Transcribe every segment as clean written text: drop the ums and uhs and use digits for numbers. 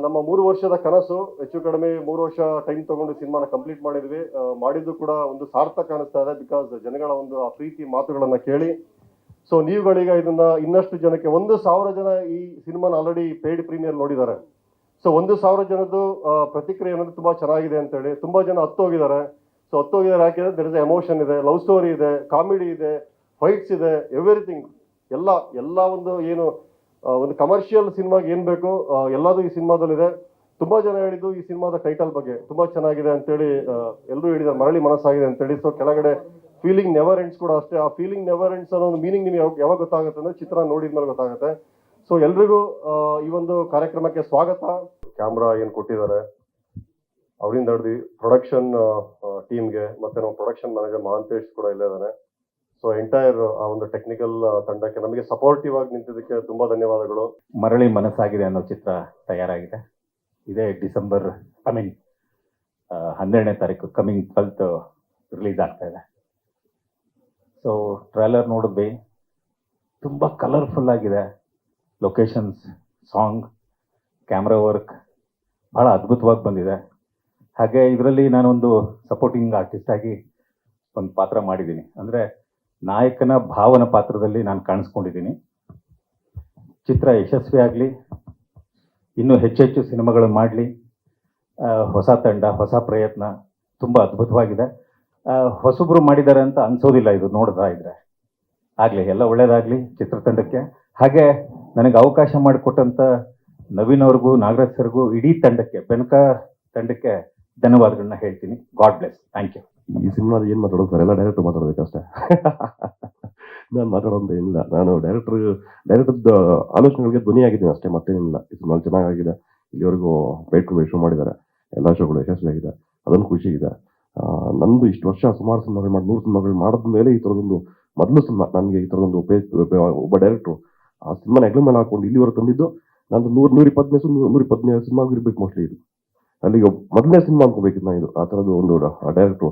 ನಮ್ಮ 3 ವರ್ಷದ ಕನಸು ಹೆಚ್ಚು ಕಡಿಮೆ 3 ವರ್ಷ ಟೈಮ್ ತಗೊಂಡು ಸಿನಿಮಾನ ಕಂಪ್ಲೀಟ್ ಮಾಡಿದ್ವಿ. ಮಾಡಿದ್ದು ಕೂಡ ಒಂದು ಸಾರ್ಥಕ ಅನಿಸ್ತಾ ಇದೆ. ಬಿಕಾಸ್ ಜನಗಳ ಒಂದು ಆ ಪ್ರೀತಿ ಮಾತುಗಳನ್ನ ಕೇಳಿ ಸೊ ನೀವುಗಳೀಗ ಇದನ್ನ ಇನ್ನಷ್ಟು ಜನಕ್ಕೆ 1,000 ಜನ ಈ ಸಿನಿಮಾನ ಆಲ್ರೆಡಿ ಪೇಯ್ಡ್ ಪ್ರೀಮಿಯರ್ ನೋಡಿದ್ದಾರೆ. ಸೊ 1,000 ಜನದ್ದು ಪ್ರತಿಕ್ರಿಯೆ ಅನ್ನೋದು ತುಂಬಾ ಚೆನ್ನಾಗಿದೆ ಅಂತೇಳಿ ತುಂಬಾ ಜನ ಹತ್ತೋಗಿದ್ದಾರೆ. ಸೊ ಹತ್ತೋಗಿದ್ದಾರೆ ಯಾಕೆಂದ್ರೆ ದರ್ ಇಸ್ ಎಮೋಷನ್ ಇದೆ, ಲವ್ ಸ್ಟೋರಿ ಇದೆ, ಕಾಮಿಡಿ ಇದೆ, ಫೈಟ್ಸ್ ಇದೆ, ಎವ್ರಿಥಿಂಗ್ ಎಲ್ಲ ಎಲ್ಲ ಒಂದು ಕಮರ್ಷಿಯಲ್ ಸಿನಿಮಾಗೆ ಏನ್ ಬೇಕು ಎಲ್ಲದೂ ಈ ಸಿನಿಮಾದಲ್ಲಿದೆ. ತುಂಬಾ ಜನ ಹೇಳಿದ್ದು ಈ ಸಿನಿಮಾದ ಟೈಟಲ್ ಬಗ್ಗೆ ತುಂಬಾ ಚೆನ್ನಾಗಿದೆ ಅಂತೇಳಿ ಎಲ್ಲರೂ ಹೇಳಿದ್ದಾರೆ, ಮರಳಿ ಮನಸ್ಸಾಗಿದೆ ಅಂತೇಳಿ. ಸೊ ಕೆಳಗಡೆ ಫೀಲಿಂಗ್ ನೆವರ್ ಎಂಡ್ಸ್ ಕೂಡ ಅಷ್ಟೇ. ಆ ಫೀಲಿಂಗ್ ನೆವರ್ ಎಂಡ್ಸ್ ಅನ್ನೋ ಒಂದು ಮೀನಿಂಗ್ ನಿಮ್ಗೆ ಯಾವಾಗ ಗೊತ್ತಾಗುತ್ತೆ ಅಂದ್ರೆ ಚಿತ್ರ ನೋಡಿದ್ಮೇಲೆ ಗೊತ್ತಾಗುತ್ತೆ. ಸೊ ಎಲ್ರಿಗೂ ಈ ಒಂದು ಕಾರ್ಯಕ್ರಮಕ್ಕೆ ಸ್ವಾಗತ. ಕ್ಯಾಮ್ರಾ ಏನ್ ಕೊಟ್ಟಿದ್ದಾರೆ ಅವರಿಂದ ಹಿಡಿದು ಪ್ರೊಡಕ್ಷನ್ ಟೀಮ್ಗೆ ಮತ್ತೆ ನಮ್ಮ ಪ್ರೊಡಕ್ಷನ್ ಮ್ಯಾನೇಜರ್ ಮಹಾಂತೇಶ್ ಕೂಡ ಇಲ್ಲೇ ಇದ್ದಾನೆ. ಸೊ ಎಂಟೈರ್ ಆ ಒಂದು ಟೆಕ್ನಿಕಲ್ ತಂಡಕ್ಕೆ ನಮಗೆ ಸಪೋರ್ಟಿವ್ ಆಗಿ ನಿಂತಿದ್ದಕ್ಕೆ ತುಂಬಾ ಧನ್ಯವಾದಗಳು. ಮರಳಿ ಮನಸ್ಸಾಗಿದೆ ಅನ್ನೋ ಚಿತ್ರ ತಯಾರಾಗಿದೆ. ಇದೇ ಡಿಸೆಂಬರ್ 12ನೇ ತಾರೀಕು ಕಮಿಂಗ್ 12th ರಿಲೀಸ್ ಆಗ್ತಾ ಇದೆ. ಸೊ ಟ್ರೈಲರ್ ನೋಡಿದ್ವಿ, ತುಂಬ ಕಲರ್ಫುಲ್ ಆಗಿದೆ. ಲೊಕೇಶನ್ಸ್, ಸಾಂಗ್, ಕ್ಯಾಮ್ರಾ ವರ್ಕ್ ಭಾಳ ಅದ್ಭುತವಾಗಿ ಬಂದಿದೆ. ಹಾಗೆ ಇದರಲ್ಲಿ ನಾನೊಂದು ಸಪೋರ್ಟಿಂಗ್ ಆರ್ಟಿಸ್ಟ್ ಆಗಿ ಒಂದು ಪಾತ್ರ ಮಾಡಿದ್ದೀನಿ. ಅಂದರೆ ನಾಯಕನ ಭಾವನ ಪಾತ್ರದಲ್ಲಿ ನಾನು ಕಾಣಿಸ್ಕೊಂಡಿದ್ದೀನಿ. ಚಿತ್ರ ಯಶಸ್ವಿ ಆಗಲಿ, ಇನ್ನೂ ಹೆಚ್ಚೆಚ್ಚು ಸಿನಿಮಾಗಳು ಮಾಡಲಿ. ಹೊಸ ತಂಡ, ಹೊಸ ಪ್ರಯತ್ನ, ತುಂಬ ಅದ್ಭುತವಾಗಿದೆ. ಹೊಸಬ್ರು ಮಾಡಿದ್ದಾರೆ ಅಂತ ಅನ್ಸೋದಿಲ್ಲ ಇದು ನೋಡ್ತಾ ಇದ್ರೆ. ಆಗಲಿ, ಎಲ್ಲ ಒಳ್ಳೇದಾಗಲಿ ಚಿತ್ರತಂಡಕ್ಕೆ. ಹಾಗೆ ನನಗೆ ಅವಕಾಶ ಮಾಡಿಕೊಟ್ಟಂಥ ನವೀನ್ ಅವ್ರಿಗೂ, ನಾಗರಾಜ್ ಸರ್ಗೂ, ಇಡೀ ತಂಡಕ್ಕೆ, ಬೆನಕ ತಂಡಕ್ಕೆ ಧನ್ಯವಾದಗಳನ್ನ ಹೇಳ್ತೀನಿ. God bless. Thank you. ಈ ಸಿನಿಮಾದ ಏನು ಮಾತಾಡೋದು ಸರ್, ಎಲ್ಲ ಡೈರೆಕ್ಟರ್ ಮಾತಾಡೋದಕ್ಕಷ್ಟೇ. ನಾನು ಮಾತಾಡೋದು ಏನಿಲ್ಲ. ನಾನು ಡೈರೆಕ್ಟರ್ದ ಆಲೋಚನೆಗಳಿಗೆ ಧ್ವನಿಯಾಗಿದ್ದೀನಿ ಅಷ್ಟೇ, ಮತ್ತೇನಿಲ್ಲ. ಈ ಸಿನಿಮಾ ಚೆನ್ನಾಗಿದೆ. ಇಲ್ಲಿವರೆಗೂ ಪೇಯ್ಡ್ ಪ್ರೀಮಿಯರ್ ಶೋ ಮಾಡಿದ್ದಾರೆ, ಎಲ್ಲ ಶೋಗಳು ಯಶಸ್ವಿಯಾಗಿದೆ, ಅದೊಂದು ಖುಷಿ ಇದೆ. ನಂದು ಇಷ್ಟು ವರ್ಷ ಸುಮಾರು ಸಿನಿಮಾಗಳು ಮಾಡಿ 100 ಸಿನಿಮಾಗಳು ಮಾಡಿದ ಮೇಲೆ ಈ ಥರದೊಂದು ಮೊದಲು ಸಿನಿಮಾ ನನಗೆ ಈ ಥರದೊಂದು ಒಬ್ಬ ಡೈರೆಕ್ಟ್ರು ಆ ಸಿನಿಮಾನ ಹೆಗ್ಲ ಮೇಲೆ ಹಾಕೊಂಡು ಇಲ್ಲಿವರೆಗೆ ತಂದಿದ್ದು. ನಂದು 120 ಸಿನಿಮಾಗೂ ಇರ್ಬೇಕು ಮೋಸ್ಟ್ಲಿ ಇದು. ಅಲ್ಲಿಗೆ ಮೊದಲನೇ ಸಿನಿಮಾ ಅನ್ಕೋಬೇಕಿತ್ತು ನಾನು ಇದು. ಆ ಥರದ್ದು ಒಂದು ಡೈರೆಕ್ಟ್ರು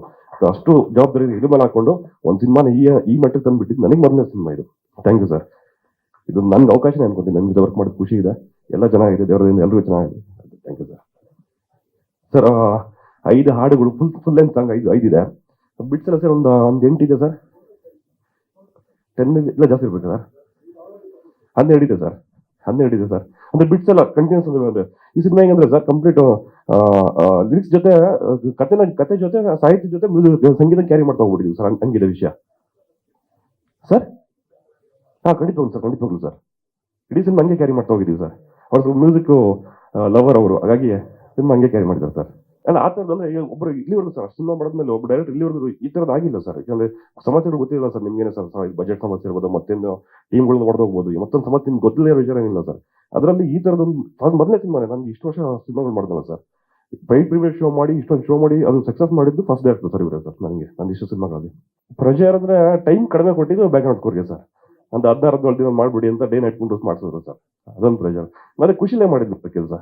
ಅಷ್ಟು ಜವಾಬ್ದಾರಿ ಹೆಗ್ಲ ಮೇಲೆ ಹಾಕೊಂಡು ಒಂದು ಸಿನಿಮಾನ ಈ ಮಟ್ಟಿಗೆ ತಂದುಬಿಟ್ಟಿದ್ದು ನನಗೆ ಮೊದಲನೇ ಸಿನಿಮಾ ಇದು. Thank you sir. ಇದು ನನಗೆ ಅವಕಾಶನೇ ಅನ್ಕೊಂತೀನಿ. ನನ್ನ ಜೊತೆ ವರ್ಕ್ ಮಾಡೋದು ಖುಷಿ ಇದೆ. ಎಲ್ಲ ಚೆನ್ನಾಗಿದೆ, ದೇವರಿಂದ ಎಲ್ಲರಿಗೂ ಚೆನ್ನಾಗಿದೆ. Thank you sir. ಸರ್ 5 ಹಾಡುಗಳು ಫುಲ್ ಲೆಂತ್ ಸಾಂಗ್ 5 ಇದೆ. ಬಿಟ್ಸ್ ಎಲ್ಲ ಸರ್ ಒಂದು 8 ಇದೆ ಸರ್. 10 ಇಲ್ಲ ಜಾಸ್ತಿ ಇರ್ಬೇಕು ಸರ್. 12 ಇದೆ ಸರ್. 12 ಇದೆ ಸರ್. ಅಂದ್ರೆ ಬಿಟ್ಸ್ ಎಲ್ಲ ಕಂಟಿನ್ಯೂಸ್ ಅಂದ್ರೆ ಈ ಸಿನಿಮಾ ಹೆಂಗಂದ್ರೆ ಸರ್ ಕಂಪ್ಲೀಟ್ ಲಿರಿಕ್ಸ್ ಜೊತೆ ಕತೆ ಜೊತೆ ಸಾಹಿತ್ಯ ಜೊತೆ ಸಂಗೀತ ಕ್ಯಾರಿ ಮಾಡ್ತಾ ಹೋಗ್ಬಿಟ್ಟಿದ್ವಿ ಸರ್. ಹಂಗಿದೆ ವಿಷಯ ಸರ್. ಖಂಡಿತವಾಗ್ಲು ಸರ್. ಇಡೀ ಸಿನಿಮಾ ಹಂಗೆ ಕ್ಯಾರಿ ಮಾಡ್ತಾ ಹೋಗಿದ್ದೀವಿ ಸರ್. ಅವ್ರು ಸ್ವಲ್ಪ ಮ್ಯೂಸಿಕ್ ಲವರ್ ಅವರು, ಹಾಗಾಗಿ ಸಿನಿಮಾ ಹಂಗೆ ಕ್ಯಾರಿ ಮಾಡಿದ್ದಾರೆ ಸರ್. ಅಲ್ಲ ಆ ಥರದ್ದು ಅಂದ್ರೆ ಒಬ್ಬರು ಇಲ್ಲಿವರೆಗೂ ಸರ್ ಸಿನಿಮಾ ಮಾಡಿದ್ಮೇಲೆ ಒಬ್ಬ ಡೈರೆಕ್ಟರ್ ಇಲ್ಲಿವರೆಗೂ ಈ ಥರದ್ದು ಆಗಿಲ್ಲ ಸರ್. ಯಾಕಂದ್ರೆ ಸಮಸ್ಯೆಗಳು ಗೊತ್ತಿಲ್ಲ ಸರ್ ನಿಮ್ಗೇನೆ ಸರ್. ಬಜೆಟ್ ಸಮಸ್ಯೆ ಇರ್ಬೋದು, ಮತ್ತೇನು ಟೀಮ್ಗಳನ್ನ ಹೊಡೆದೋಗ್ಬೋದು, ಮತ್ತೊಂದು ಸಮಸ್ಯೆ ನಿಮ್ಗೆ ಗೊತ್ತಿಲ್ಲ ವಿಚಾರ ಏನಿಲ್ಲ ಸರ್. ಅದರಲ್ಲಿ ಈ ಥರದೊಂದು ಮೊದಲನೇ ಸಿನಿಮಾನೇ. ನನಗೆ ಇಷ್ಟು ವರ್ಷ ಸಿನಿಮಾಗಳು ಮಾಡಿದಲ್ಲ ಸರ್. ಪೇಯ್ಡ್ ಪ್ರೀಮಿಯರ್ ಶೋ ಮಾಡಿ ಇಷ್ಟೊಂದು ಶೋ ಮಾಡಿ ಅದು ಸಕ್ಸಸ್ ಮಾಡಿದ್ದು ಫಸ್ಟ್ ಡೈರೆಕ್ಟರ್ ಸರ್ ಇವರೇ ಸರ್. ನನಗೆ ನಂದು ಇಷ್ಟು ಸಿನಿಮಾಗಳಲ್ಲಿ ಪ್ರಜೆಯರ್ ಅಂದ್ರೆ ಟೈಮ್ ಕಡಿಮೆ ಕೊಟ್ಟಿದ್ದು ಬ್ಯಾಕ್ಗ್ರೌಂಡ್ ಸ್ಕೋರ್ಗೆ ಸರ್. ಒಂದು 16 ದಿನ ಮಾಡ್ಬಿಡಿ ಅಂತ ಡೇ ನೈಟ್ ಕೊಂಡು ಮಾಡಿಸಿದ್ರು ಸರ್. ಅದೊಂದು ಪ್ರೆಷರ್. ಮತ್ತೆ ಖುಷಿಲೇ ಮಾಡಿದ್ದು ಕೆಲಸ.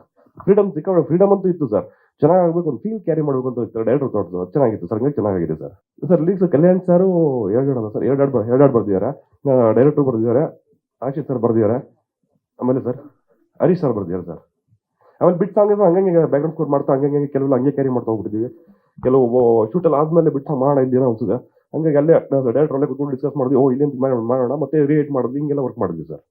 ಫ್ರೀಡಮ್ ಅಂತೂ ಇತ್ತು ಸರ್. ಚೆನ್ನಾಗಬೇಕು, ಒಂದು ಫೀಲ್ ಕ್ಯಾರಿ ಮಾಡಬೇಕು ಅಂತ ಇತ್ತು. ಡೈರೆಕ್ಟರ್ ತೋಟದ್ದು ಚೆನ್ನಾಗಿತ್ತು ಸರ್. ಹಂಗಾಗಿ ಚೆನ್ನಾಗಿದೆ ಸರ್. ಸರ್ ಲೀಕ್ಸ್ ಕಲ್ಯಾಣ್ ಸರ್ 2 ಹಾಡಲ್ಲ ಸರ್. 2 ಹಾಡು ಬರ್ದಿದ್ದಾರೆ. ಡೈರೆಕ್ಟರ್ ಬರ್ದಿದ್ದಾರೆ, ಆಶಿತ್ ಸರ್ ಬರ್ದಿದ್ದಾರೆ, ಆಮೇಲೆ ಸರ್ ಹರೀಶ್ ಸರ್ ಬರ್ದಿದ್ದಾರೆ ಸರ್. ಆಮೇಲೆ ಬಿಟ್ ಸಾಂಗ್ ಹಂಗೆ ಬ್ಯಾಕ್ಗ್ರೌಂಡ್ ಸ್ಕೋರ್ ಮಾಡ್ತಾ ಹಂಗೆ ಕೆಲವೆಲ್ಲ ಹಂಗೆ ಕ್ಯಾರಿ ಮಾಡ್ತಾ ಹೋಗ್ಬಿಟ್ಟಿದ್ದೀವಿ. ಕೆಲವು ಶೂಟಲ್ಲಿ ಆದ್ಮೇಲೆ ಬಿಟ್ಟು ಮಾಡೋಣ ಇಲ್ಲಿ ಏನೋ ಅನ್ಸುತ್ತೆ. ಹಂಗಾಗಿ ಅಲ್ಲೇ ಡೈರೆಕ್ಟರ್ ಅಲ್ಲೇ ಕೂತ್ಕೊಂಡು ಡಿಸ್ಕಸ್ ಮಾಡಿದ್ವಿ. ಇಲ್ಲೇಂತ ಮಾಡೋಣ ಮತ್ತೆ ರಿಯೇಟ್ ಮಾಡಿದ್ವಿ, ಹಿಂಗೆಲ್ಲ ವರ್ಕ್ ಮಾಡಿದ್ವಿ ಸರ್.